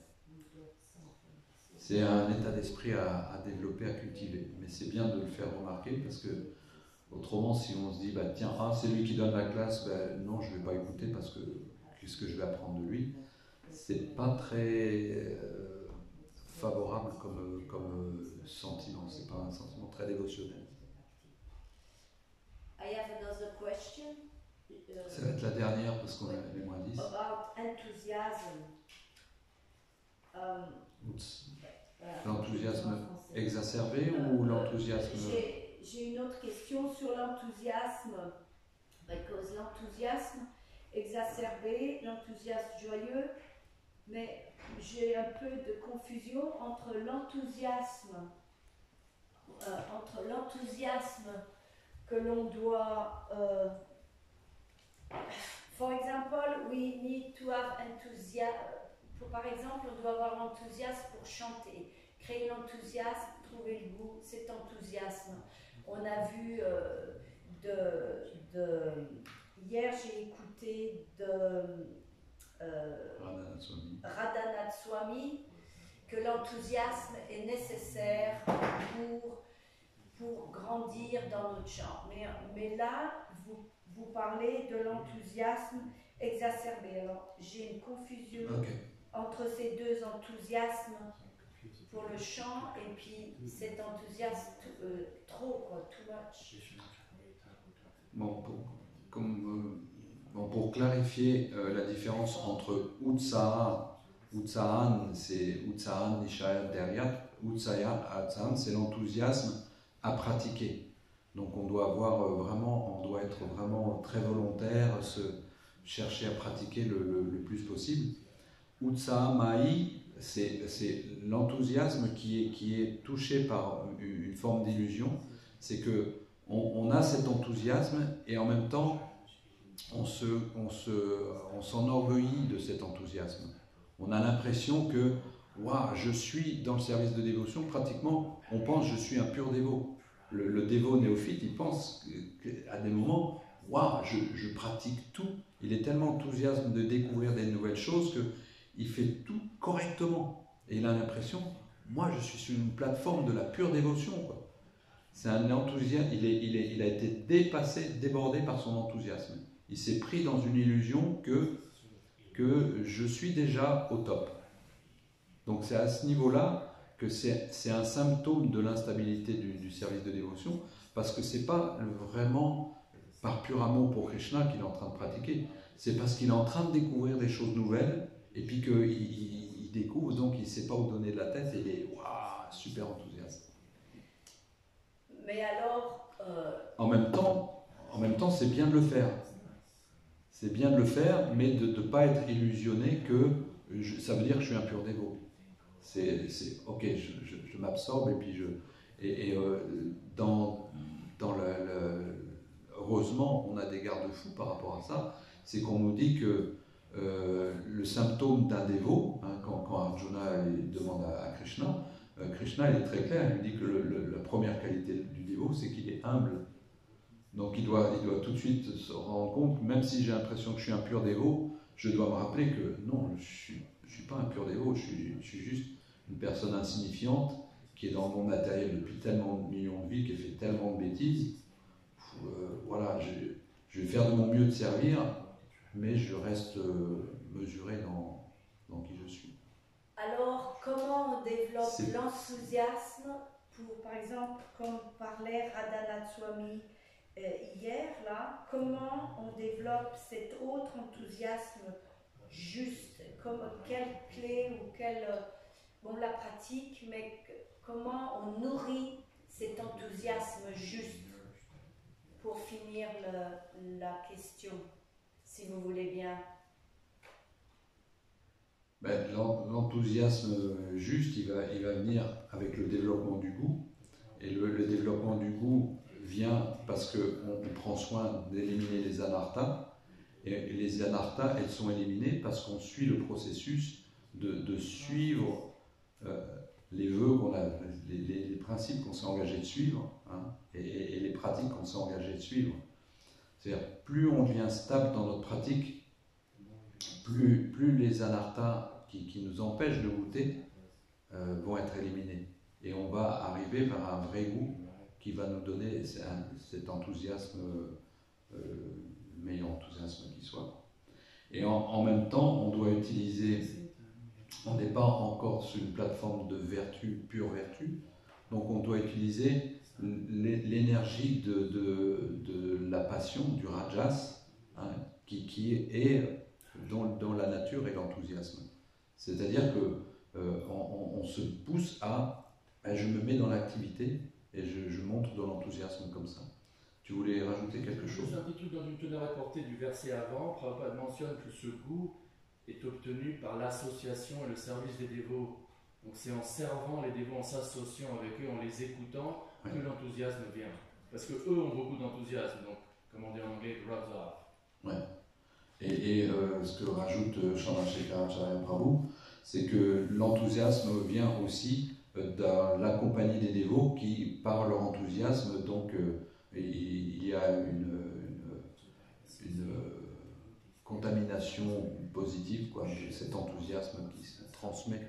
C'est un état d'esprit à développer, à cultiver. Mais c'est bien de le faire remarquer, parce que autrement, si on se dit, bah, tiens, c'est lui qui donne la classe, bah, non, je ne vais pas écouter parce que qu'est-ce que je vais apprendre de lui? C'est pas très favorable comme sentiment, c'est pas un sentiment très dévotionnel. I have another question. Ça va être la dernière parce qu'on a les moins 10. About enthusiasm. L'enthousiasme exacerbé ou l'enthousiasme... J'ai une autre question sur l'enthousiasme. Because l'enthousiasme exacerbé, l'enthousiasme joyeux, mais j'ai un peu de confusion entre l'enthousiasme que l'on doit... for example, we need to have enthusiasm. Par exemple, on doit avoir l'enthousiasme pour chanter, créer l'enthousiasme, trouver le goût, cet enthousiasme. On a vu hier, j'ai écouté de Radhanath Swami que l'enthousiasme est nécessaire pour grandir dans notre chant. Mais là, vous parlez de l'enthousiasme exacerbé. Alors, j'ai une confusion entre ces deux enthousiasmes pour le chant et puis cet enthousiasme trop, quoi, too much. Pour clarifier la différence entre Utsahan, c'est Utsahan Nishaya Deryat, Utsahan, c'est l'enthousiasme à pratiquer. Donc on doit être vraiment très volontaire, se chercher à pratiquer le plus possible. Utsaha Mahi, c'est l'enthousiasme qui est touché par une forme d'illusion. C'est que on a cet enthousiasme et en même temps on s'enorgueillit de cet enthousiasme. On a l'impression que je suis dans le service de dévotion, pratiquement on pense que je suis un pur dévot. Le dévot néophyte, il pense qu'à des moments, je pratique tout. Il est tellement enthousiaste de découvrir des nouvelles choses qu'il fait tout correctement. Et il a l'impression, moi je suis sur une plateforme de la pure dévotion, quoi. C'est un enthousiasme, il a été dépassé, débordé par son enthousiasme. Il s'est pris dans une illusion que je suis déjà au top. Donc c'est à ce niveau-là que c'est un symptôme de l'instabilité du service de dévotion, parce que c'est pas vraiment par pur amour pour Krishna qu'il est en train de pratiquer, c'est parce qu'il est en train de découvrir des choses nouvelles, et puis qu'il découvre, donc il ne sait pas où donner de la tête, et il est super enthousiaste. Mais alors... En même temps, c'est bien de le faire. C'est bien de le faire, mais de ne pas être illusionné que ça veut dire que je suis un pur dévot. C'est ok, je m'absorbe, et puis heureusement, on a des garde-fous par rapport à ça. C'est qu'on nous dit que le symptôme d'un dévot, quand Arjuna demande à Krishna, Krishna il est très clair, il lui dit que la première qualité du dévot, c'est qu'il est humble. Donc il doit tout de suite se rendre compte, même si j'ai l'impression que je suis un pur dévot, je dois me rappeler que non, je ne suis pas un pur dévot, je suis juste une personne insignifiante qui est dans le monde matériel depuis tellement de millions de vies, qui a fait tellement de bêtises. Voilà, je vais faire de mon mieux de servir, mais je reste mesuré dans qui je suis. Alors, comment on développe l'enthousiasme pour, par exemple, comme parlait Radhanath Swami hier, là, comment on développe cet autre enthousiasme juste, comme quelle clé ou quelle, on la pratique, mais comment on nourrit cet enthousiasme juste pour finir la question, si vous voulez bien. Ben, l'enthousiasme juste, il va venir avec le développement du goût. Et le développement du goût vient parce qu'on prend soin d'éliminer les anarthas. Et les anarthas, elles sont éliminées parce qu'on suit le processus de suivre les vœux qu'on a, les principes qu'on s'est engagé de suivre, hein, et les pratiques qu'on s'est engagé de suivre. C'est-à-dire, plus on devient stable dans notre pratique, plus les anarthas qui nous empêchent de goûter vont être éliminés. Et on va arriver vers un vrai goût qui va nous donner cet enthousiasme, le meilleur enthousiasme qui soit. Et en même temps, on doit utiliser, on n'est pas encore sur une plateforme de vertu, pure vertu, donc on doit utiliser l'énergie de la passion, du rajas, hein, qui est dans la nature et l'enthousiasme. C'est-à-dire que on se pousse je me mets dans l'activité et je montre de l'enthousiasme comme ça. Tu voulais rajouter quelque chose? Juste un petit truc dont tu tenais rapporté du verset avant. Prabhupada mentionne que ce goût est obtenu par l'association et le service des dévots. Donc c'est en servant les dévots, en s'associant avec eux, en les écoutant, que l'enthousiasme vient. Parce que eux ont beaucoup d'enthousiasme, donc comme on dit en anglais, rubs off. Ouais. Et ce que rajoute Chandrasekhara Prabhu, c'est que l'enthousiasme vient aussi dans la compagnie des dévots qui, par leur enthousiasme, donc il y a une contamination positive, quoi, de cet enthousiasme qui se transmet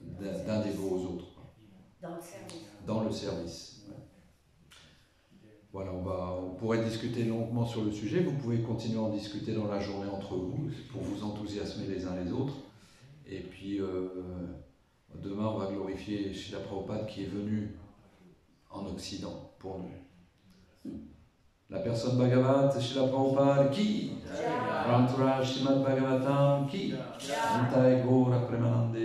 d'un dévot aux autres. Quoi. Dans le service. Dans le service. Ouais. Voilà, on pourrait discuter longuement sur le sujet. Vous pouvez continuer à en discuter dans la journée entre vous pour vous enthousiasmer les uns les autres. Et puis demain, on va glorifier Srila Prabhupada qui est venu en Occident pour nous. La personne Bhagavat, Srila Prabhupada qui Rantura Srimad Bhagavatam qui Nitai Gaura Premanande.